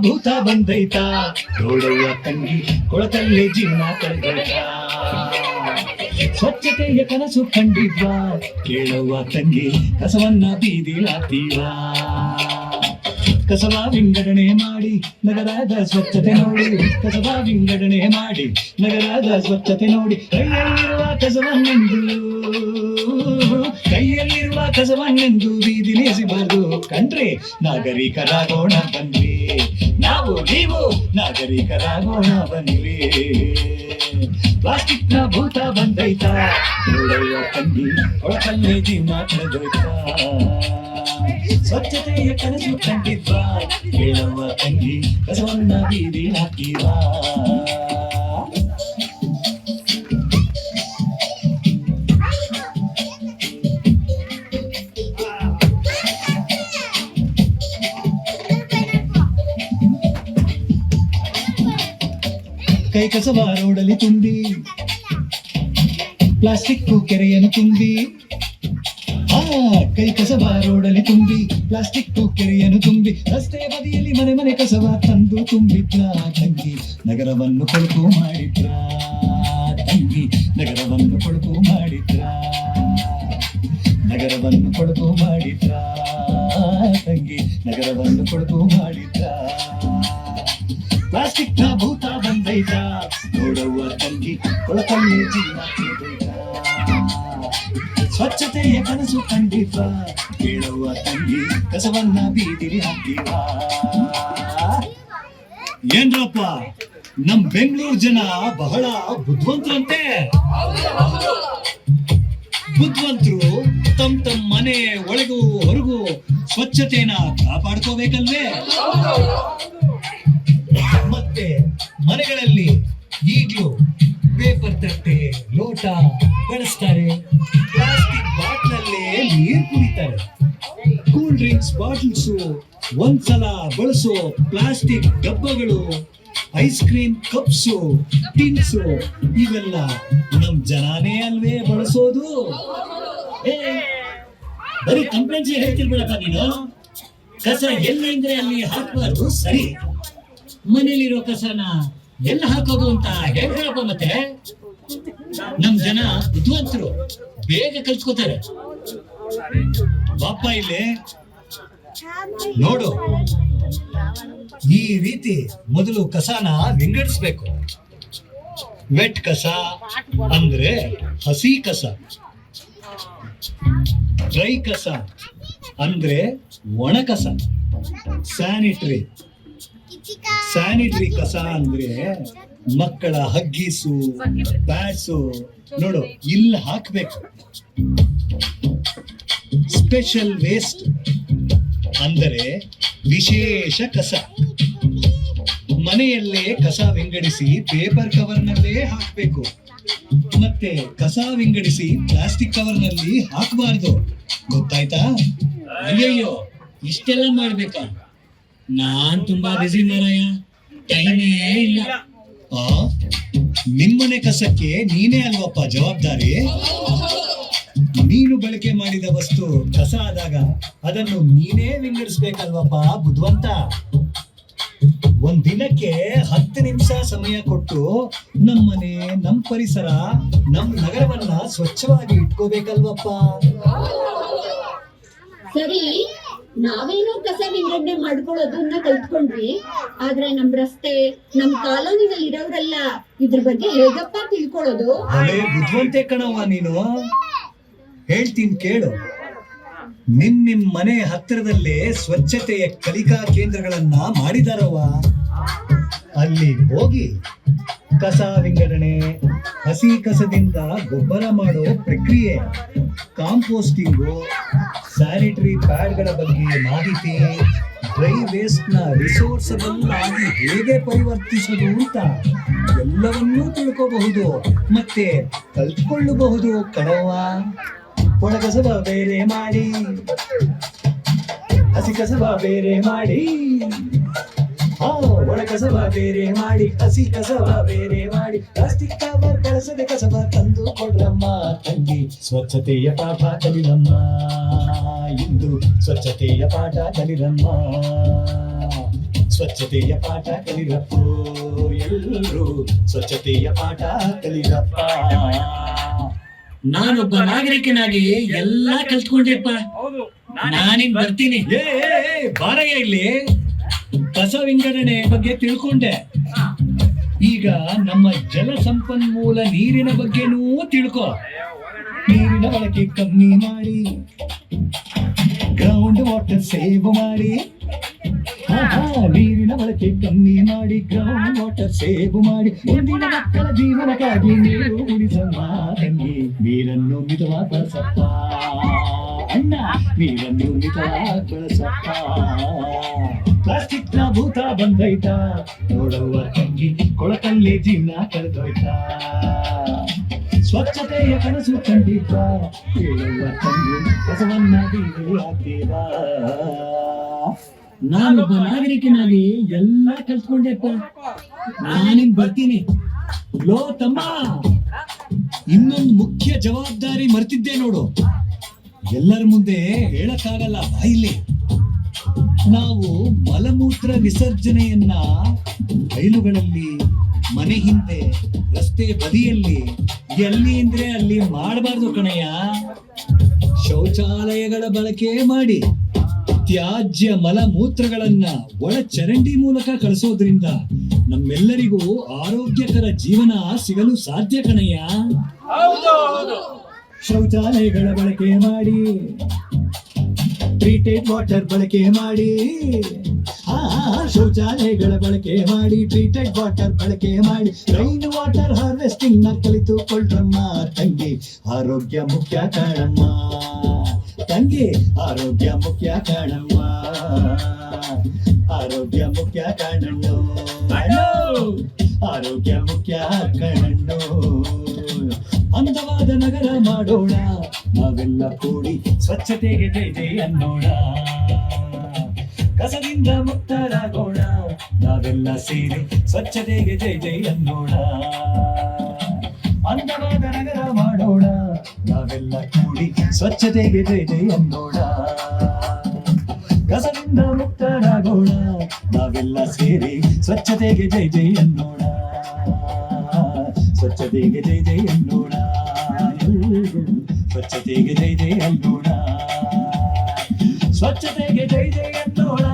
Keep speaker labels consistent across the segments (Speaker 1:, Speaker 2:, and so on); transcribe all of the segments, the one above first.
Speaker 1: ಭೂತ ಬಂದೈತ ನೋಡವ್ವ ತಂಗಿ ಕೊಳಕಲ್ಲೇ ಜೀವನ ಕಳೆದೈತ ಸ್ವಚ್ಛತೆಯ ಕನಸು ಕಂಡಿದ್ವಾ ಕೇಳವ್ವ ತಂಗಿ ಕಸವನ್ನ ಬೀದಿಲಾಗ್ತೀವಾ ಕಸವ ವಿಂಗಡಣೆ ಮಾಡಿ ನಗರದ ಸ್ವಚ್ಛತೆ ನೋಡಿ ಕಸವ ವಿಂಗಡಣೆ ಮಾಡಿ ನಗರದ ಸ್ವಚ್ಛತೆ ನೋಡಿ ಕೈಯಲ್ಲಿರುವ ಕಸವನ್ನೆಂದು ಬೀದಿಲಿ ಎಸಿಬಾರ್ದು ಕಂಡ್ರೆ ನಾಗರಿಕರಾಗೋಣ ಬನ್ನಿ ನಾವು ನೀವು ನಾಗರಿಕರಾಗೋಣ ಬನ್ನಿ ಪ್ಲಾಸ್ಟಿಕ್ ನ ಭೂತ ಬಂದೈತ ನೋಡಯ್ಯ ತಂಗಿ ಒಳಕಲ್ಲೇ ಜೀವನ ಕಳೆದೋಯ್ತ ಸ್ವಚ್ಛತೆಯ ಕನಸು ಕಂಡಿದ್ವಾ ಕೇಳವ್ವ ತಂಗಿ ಕಸವನ್ನ ಬೀದಿ ಹಾಕಿವಾ ಕೈ ಕಸವ ರೋಡಲ್ಲಿ ತುಂಬಿ ಪ್ಲಾಸ್ಟಿಕ್ ಕೆರೆಯನ್ನು ತುಂಬಿ ಕೈ ಕಸವ ರೋಡಲ್ಲಿ ತುಂಬಿ ಪ್ಲಾಸ್ಟಿಕ್ ಕೆರೆಯನ್ನು ತುಂಬಿ ರಸ್ತೆ ಬದಿಯಲ್ಲಿ ಮನೆ ಮನೆ ಕಸವ ತಂದು ತುಂಬಿದ್ರ ತಂಗಿ ನಗರವನ್ನು ಕೊಳಕು ಮಾಡಿದ್ರ ತಂಗಿ ನಗರವನ್ನು ಕೊಳಕು ಮಾಡಿದ್ರ ನಗರವನ್ನು ಕೊಳಕು ಮಾಡಿದ್ರ ತಂಗಿ ನಗರವನ್ನು ಕೊಳಕು ಮಾಡಿದ್ರ ಪ್ಲಾಸ್ಟಿಕ್ ನ ಭೂತ ಬಂದೈತ ನೋಡವ್ವ ತಂಗಿ ಕೊಳಕಲ್ಲೇ ಜೀವನ ಕಳೆದೈತ ಸ್ವಚ್ಛತೆಯ ಕನಸು ಕಂಡಿದ್ವಾ ಕೇಳವ್ವ ತಂಗಿ ಕಸವನ್ನ ಬೀದಿಲಿ ಹಾಕಿವಾ ಏನ್ರಪ್ಪ ನಮ್ ಬೆಂಗಳೂರು ಜನ ಬಹಳ ಬುದ್ಧಿವಂತರಂತೆ ಬುದ್ಧಿವಂತರು ತಮ್ ಮನೆ ಒಳಗೂ ಹೊರಗೂ ಸ್ವಚ್ಛತೆನ ಕಾಪಾಡ್ಕೋಬೇಕಲ್ವೇ ಮತ್ತೆ ಮನೆಗಳಲ್ಲಿ ಈಗ್ಲೂ ಪೇಪರ್ ತಟ್ಟೆ ಲೋಟ ಬಳಸ್ತಾರೆ ಪ್ಲಾಸ್ಟಿಕ್ ಬಾಟ್ಲಲ್ಲೇ ನೀರು ಕುಡಿತಾರೆ ಕೂಲ್ ಡ್ರಿಂಕ್ಸ್ ಬಾಟಲ್ಸ್ ಒಂದ್ಸಲ ಬಳಸೋ ಪ್ಲಾಸ್ಟಿಕ್ ಡಬ್ಬಗಳು ಐಸ್ ಕ್ರೀಮ್ ಕಪ್ಸ್ ಟಿನ್ಸ್ ಇವೆಲ್ಲ ನಮ್ ಜನಾನೇ ಅಲ್ವೇ ಬಳಸೋದು ಬರೀ ಕಂಪ್ಲೇಂಟ್ಸ್ ಹೇಳ್ತಿರ್ಬೇಡಪ್ಪ ನೀನು ಕಸ ಎಲ್ಲಿಂದ್ರೆ ಅಲ್ಲಿ ಹಾಕಬಾರ್ದು ಸರಿ ಮನೇಲಿರೋ ಕಸನ ಎಲ್ಲ ಹಾಕೋದು ಅಂತ ಹೇಳ್ರಪ್ಪ ಮತ್ತೆ ನಮ್ ಜನ ಬುದ್ಧಿವಂತರು ಬೇಗ ಕಲ್ಸ್ಕೊತಾರೆ ಬಾಪ ಇಲ್ಲಿ ನೋಡು ಈ ರೀತಿ ಮೊದಲು ಕಸನ ವಿಂಗಡಿಸ್ಬೇಕು ವೆಟ್ ಕಸ ಅಂದ್ರೆ ಹಸಿ ಕಸ ಡ್ರೈ ಕಸ ಅಂದ್ರೆ ಒಣ ಕಸ ಸ್ಯಾನಿಟರಿ ಕಸ ಅಂದ್ರೆ ಮಕ್ಕಳ ಹಗ್ಗೀಸು ಪ್ಯಾಡ್ಸು ನೋಡು ಇಲ್ಲಿ ಹಾಕ್ಬೇಕು ಸ್ಪೆಷಲ್ ವೇಸ್ಟ್ ಅಂದರೆ ವಿಶೇಷ ಕಸ ಮನೆಯಲ್ಲೇ ಕಸ ವಿಂಗಡಿಸಿ ಪೇಪರ್ ಕವರ್ನಲ್ಲೇ ಹಾಕ್ಬೇಕು ಮತ್ತೆ ಕಸ ವಿಂಗಡಿಸಿ ಪ್ಲಾಸ್ಟಿಕ್ ಕವರ್ನಲ್ಲಿ ಹಾಕಬಾರ್ದು ಗೊತ್ತಾಯ್ತಾ ಅಯ್ಯಯ್ಯೋ ಇಷ್ಟೆಲ್ಲ ಮಾಡ್ಬೇಕಾ ನಾನ್ ತುಂಬಾ ಬಿಸಿ ಮಾರಾಯ ಟೈಮೇ ಇಲ್ಲ ನಿಮ್ಮನೆ ಕಸಕ್ಕೆ ನೀನೇ ಅಲ್ವಪ್ಪ ಜವಾಬ್ದಾರಿ ನೀನು ಬಳಕೆ ಮಾಡಿದ ವಸ್ತು ಕಸ ಆದಾಗ ಅದನ್ನು ನೀನೇ ವಿಂಗಡಿಸ್ಬೇಕಲ್ವಪ್ಪ ಬುದ್ಧಿವಂತ ಒಂದ್ ದಿನಕ್ಕೆ 10 ನಿಮಿಷ ಸಮಯ ಕೊಟ್ಟು ನಮ್ಮನೆ ನಮ್ ಪರಿಸರ ನಮ್ ನಗರವನ್ನ ಸ್ವಚ್ಛವಾಗಿ ಇಟ್ಕೋಬೇಕಲ್ವಪ್ಪ
Speaker 2: ಸರಿ ನಾವೇನೋ ಕಸ ವಿಂಗಡಣೆ ಮಾಡ್ಕೊಳ್ಳೋದನ್ನ ಕಲ್ತ್ಕೊಂಡ್ವಿ ಆದ್ರೆ ನಮ್ ರಸ್ತೆ ನಮ್ ಕಾಲೋನಿನಲ್ಲಿ ಇರೋರೆಲ್ಲ ಇದ್ರ ಬಗ್ಗೆ ಹೇಗಪ್ಪ ತಿಳ್ಕೊಳ್ಳೋದು
Speaker 1: ಅದೇ ಬುದ್ಧಿವಂತೆ ಕಣವ್ವ ನೀನು ಹೇಳ್ತೀನಿ ಕೇಳು ನಿಮ್ ಮನೆ ಹತ್ತಿರದಲ್ಲೇ ಸ್ವಚ್ಛತೆಯ ಕಲಿಕಾ ಕೇಂದ್ರಗಳನ್ನ ಮಾಡಿದಾರವ್ವ ಅಲ್ಲಿ ಹೋಗಿ ಕಸ ವಿಂಗಡಣೆ ಹಸಿ ಕಸದಿಂದ ಗೊಬ್ಬರ ಮಾಡೋ ಪ್ರಕ್ರಿಯೆ ಕಾಂಪೋಸ್ಟಿಂಗು ಸ್ಯಾನಿಟರಿ ಪ್ಯಾಡ್ಗಳ ಬಗ್ಗೆ ಮಾಹಿತಿ ಡ್ರೈ ವೇಸ್ಟ್ ನ ರಿಸೋರ್ಸಬಲ್ ಆಗಿ ಹೇಗೆ ಪರಿವರ್ತಿಸೋದು ಅಂತ ಎಲ್ಲವನ್ನೂ ತಿಳ್ಕೋಬಹುದು ಮತ್ತೆ ಕಲ್ತ್ಕೊಳ್ಳಬಹುದು ಕಣವ್ವ ಒಣಕಸವ ಬೇರೆ ಮಾಡಿ ಹಸಿ ಕಸವ ಬೇರೆ ಮಾಡಿ ಒಣಕಸವ ಬೇರೆ ಮಾಡಿ ಹಸಿ ಕಸವ ಬೇರೆ ಮಾಡಿ ಪ್ಲಾಸ್ಟಿಕ್ ಕವರ್ ಬಳಸದೆ ಕಸವ ತಂದು ಕೊಡ್ರಮ್ಮ ತಂಗಿ ಸ್ವಚ್ಛತೆಯ ಪಾಠ ಕಲಿರಮ್ಮ ಇಂದು ಸ್ವಚ್ಛತೆಯ ಪಾಠ ಕಲಿರಮ್ಮ ಸ್ವಚ್ಛತೆಯ ಪಾಠ ಕಲಿರಪ್ಪೋ, ಎಲ್ಲರೂ ಸ್ವಚ್ಛತೆಯ ಪಾಠ ಕಲಿರಪ್ಪ.
Speaker 3: ನಾನೊಬ್ಬ ನಾಗರಿಕನಾಗಿ ಎಲ್ಲಾ ಕಲ್ತ್ಕೊಂಡೆಪ್ಪ. ನಾನಿನ್ ಬರ್ತೀನಿ.
Speaker 1: ಬಾರಯ್ಯ ಇಲ್ಲಿ. ಕಸ ವಿಂಗಡಣೆ ಬಗ್ಗೆ ತಿಳ್ಕೊಂಡೆ. ಈಗ ನಮ್ಮ ಜಲ ಸಂಪನ್ಮೂಲ ನೀರಿನ ಬಗ್ಗೆನೂ ತಿಳ್ಕೊ. ನೀರಿನ ಬಳಕೆ ಕಮ್ಮಿ ಮಾಡಿ, ಗ್ರೌಂಡ್ ವಾಟರ್ ಸೇವ್ ಮಾಡಿ. ನೀರಿನ ಬಳಕೆ ಕಮ್ಮಿ ಮಾಡಿ, ಗ್ರೌಂಡ್ ವಾಟರ್ ಸೇವ್ ಮಾಡಿ. ಮುಂದಿನ ಮಕ್ಕಳ ಜೀವನಕ್ಕಾಗಿ ನೀರು ಉಳಿಸಮ್ಮ ತಂಗಿ. ನೀರನ್ನು ಮಿತವಾಗಿ ಬಳಸಪ್ಪ ಅಣ್ಣ, ನೀರನ್ನು ಮಿತವಾಗಿ ಬಳಸಪ್ಪ. ಪ್ಲಾಸ್ಟಿಕ್ ನ ಭೂತ ಬಂದೈತ ನೋಡುವ ತಂಗಿ, ಕೊಳಕಲ್ಲೇ ಜೀವನ ಕಳೆದೋಯ್ತಾ. ಸ್ವಚ್ಛತೆಯ ಕನಸು ಕಂಡಿದ್ದ ಹೇಳುವ ತಂಗಿ, ಕಸವನ್ನ ಬೀಳು ಹಾಕಿದ.
Speaker 3: ನಾನೊಬ್ಬ ನಾಗರಿಕನಾಗಿ ಎಲ್ಲಾ ಕಲ್ತ್ಕೊಂಡೆಪ್ಪ. ನಾನಿನ್ ಬರ್ತೀನಿ.
Speaker 1: ಲೋ ತಮ್ಮ, ಇನ್ನೊಂದು ಮುಖ್ಯ ಜವಾಬ್ದಾರಿ ಮರ್ತಿದ್ದೆ ನೋಡು. ಎಲ್ಲರ ಮುಂದೆ ಹೇಳಕ್ಕಾಗಲ್ಲ, ಬಾಯಿಲಿ. ನಾವು ಮಲಮೂತ್ರ ವಿಸರ್ಜನೆಯನ್ನ ಬಯಲುಗಳಲ್ಲಿ, ಮನೆ ಹಿಂದೆ, ರಸ್ತೆ ಬದಿಯಲ್ಲಿ, ಎಲ್ಲಿ ಅಂದ್ರೆ ಅಲ್ಲಿ ಮಾಡಬಾರ್ದು ಕಣಯ್ಯ. ಶೌಚಾಲಯಗಳ ಬಳಕೆ ಮಾಡಿ ತ್ಯಾಜ್ಯ ಮಲಮೂತ್ರಗಳನ್ನ ಒಳ ಚರಂಡಿ ಮೂಲಕ ಕಳಿಸೋದ್ರಿಂದ ನಮ್ಮೆಲ್ಲರಿಗೂ ಆರೋಗ್ಯಕರ ಜೀವನ ಸಿಗಲು ಸಾಧ್ಯ ಕಣಯ್ಯ. ಶೌಚಾಲಯಗಳ ಬಳಕೆ ಮಾಡಿ, ಟ್ರೀಟೆಡ್ ವಾಟರ್ ಬಳಕೆ ಮಾಡಿ. ಶೌಚಾಲಯಗಳ ಬಳಕೆ ಮಾಡಿ, ಟ್ರೀಟೆಡ್ ವಾಟರ್ ಬಳಕೆ ಮಾಡಿ. ರೈನ್ ವಾಟರ್ ಹಾರ್ವೆಸ್ಟಿಂಗ್ ನ ಕಲಿತುಕೊಳ್ಳ್ರಮ್ಮ ತಂಗಿ. ಆರೋಗ್ಯ ಮುಖ್ಯ ಕಾಣಮ್ಮ ತಂಗಿ, ಆರೋಗ್ಯ ಮುಖ್ಯ ಕಾಣಮ್ಮ. ಆರೋಗ್ಯ ಮುಖ್ಯ ಕಾಣಣ್ಣು, ಆರೋಗ್ಯ ಮುಖ್ಯ ಕಣ್ಣಣ್ಣು. ಅಂದವಾದ ನಗರ ಮಾಡೋಣ ನಾವೆಲ್ಲ ಕೂಡಿ, ಸ್ವಚ್ಛತೆಗೆ ಜೈ ಜೈ ಅನ್ನೋಣ. ಕಸದಿಂದ ಮುಕ್ತರಾಗೋಣ ನಾವೆಲ್ಲ ಸೇರಿ, ಸ್ವಚ್ಛತೆಗೆ ಜೈ ಜೈ ಅನ್ನೋಣ. ಅಂದವಾದ ನಗರ ಮಾಡೋಣ ನಾವೆಲ್ಲ ಕೂಡಿ, ಸ್ವಚ್ಛತೆಗೆ ಜೈ ಜೈ ಅನ್ನೋಣ. ಕಸದಿಂದ ಮುಕ್ತರಾಗೋಣ ನಾವೆಲ್ಲ ಸೇರಿ, ಸ್ವಚ್ಛತೆಗೆ ಜೈ ಜೈ ಅನ್ನೋಣ. ಸ್ವಚ್ಛತೆಗೆ ಜೈ ಜೈ ಅನ್ನೋಣ, ಸ್ವಚ್ಛತೆಗೆ ಜೈ ಜೈ ಅನ್ನೋಣ. ಸ್ವಚ್ಛತೆಗೆ ಜೈ ಜೈ ಅನ್ನೋಣ,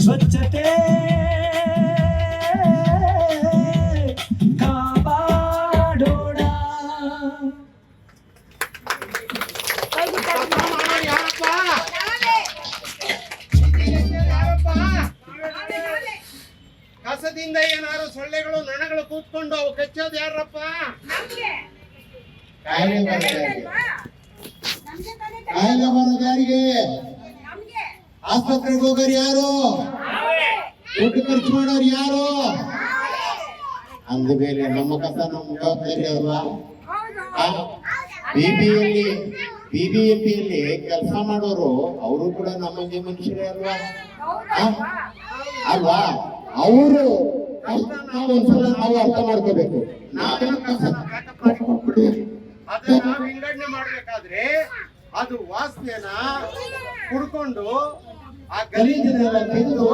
Speaker 1: ಸ್ವಚ್ಛತೆ ಕಾಪಾಡೋಣ.
Speaker 4: ಕಸದಿಂದ ಏನಾರು ಸೊಳ್ಳೆಗಳು ನೊಣಗಳು ಕೂತ್ಕೊಂಡು ಅವು ಕಚ್ಚೋದು ಯಾರಪ್ಪ? ಕಾಯಿಲೆ ಬರೋದು ಯಾರಿಗೆ? ಆಸ್ಪತ್ರೆಗೆ ಹೋಗೋರು ಯಾರು? ದುಡ್ಡು ಖರ್ಚು ಮಾಡೋರು ಯಾರು? ಅಂದ ಮೇಲೆ ನಮ್ಮ ಕಸ ನಮ್ಮ ಜವಾಬ್ದಾರಿ ಅಲ್ವಾ? ಬಿಬಿಎಂಪಿಯಲ್ಲಿ ಕೆಲಸ ಮಾಡೋರು ಅವರು ಕೂಡ ನಮ್ಮಂಗೆ ಮನುಷ್ಯರೇ ಅಲ್ವಾ? ಅಲ್ವಾ? ಅವರು ಒಂದ್ಸಲ ನಾವು ಅರ್ಥ ಮಾಡ್ಕೋಬೇಕು. ನಾವೇನು ಅದನ್ನ ವಿಂಗಡಣೆ ಮಾಡ್ಬೇಕಾದ್ರೆ ಅದು ವಾಸನೆನ ಕುಡ್ಕೊಂಡು ಆ ಗಲೀಜನ್ನೆಲ್ಲ ತೆಗೆದು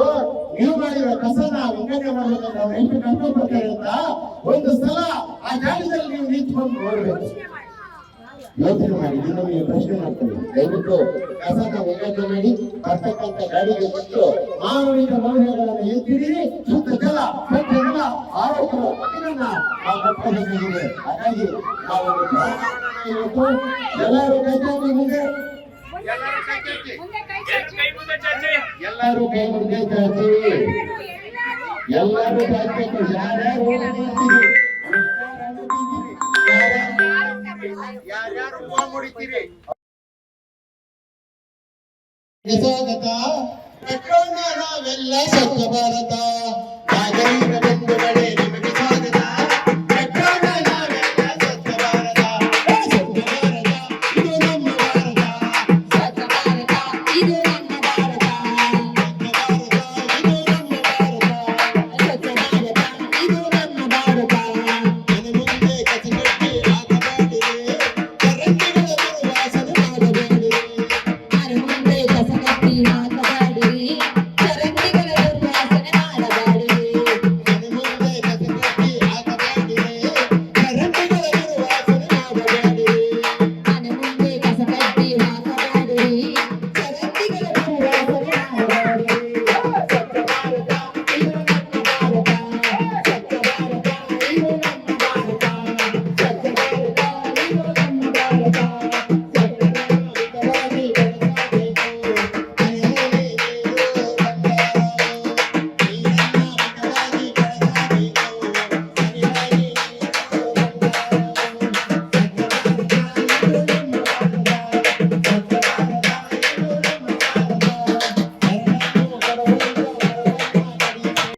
Speaker 4: ನೀವು ಮಾಡಿರೋ ಕಸನ ವಿಂಗಡಣೆ ಮಾಡ್ಬೇಕಾದ್ರೆ ನಾವು ಎಷ್ಟು ಕಷ್ಟ ಪಡ್ತಾರೆ ಅಂತ ಒಂದು ಸಲ ಆ ಜಾಗದಲ್ಲಿ ನೀವು ನಿಂತ್ಕೊಂಡು ನೋಡ್ಬೇಕು. ಯೋಚನೆ ಮಾಡಿ, ಇನ್ನೊಮ್ಮೆ ಪ್ರಶ್ನೆ ಮಾಡ್ತೀವಿ. ದಯವಿಟ್ಟು ಕಸನ ವಿಂಗಡಣೆ ಮಾಡಿ ಬರ್ತಕ್ಕಂಥ ಗಾಡಿಗೆ ಕೊಟ್ಟು ಮಾನವೀಯ ಮೌಲ್ಯಗಳನ್ನು ಎತ್ತಿರಿ. ಶುದ್ಧ ಜಲ, ಸ್ವಚ್ಛ ಜಲ, ಆರೋಗ್ಯ ಬಗೆಯನ್ನ ನಾವು ಕಟ್ಟಬೇಕಾಗಿದೆ. ಹಾಗಾಗಿ ನಾವು ಇವತ್ತು ಎಲ್ಲರೂ ಕೈ ಮುಂದೆ, ಎಲ್ಲರೂ ಕೈ ಮುಂದೆ ಚಾಚಿ, ಎಲ್ಲರೂ ಚಾಚಬೇಕು. ಯಾರ್ಯಾರು ಯಾರ್ಯಾರು ಹೂವು ಮುಡಿತೀರಿ ಸ್ವಾಗತ. ಕಟ್ಟೋಣ ನಾವೆಲ್ಲ ಸ್ವಚ್ಛ ಭಾರತ ನಾಗರಿಕ ಬಂಧುಗಳೇ.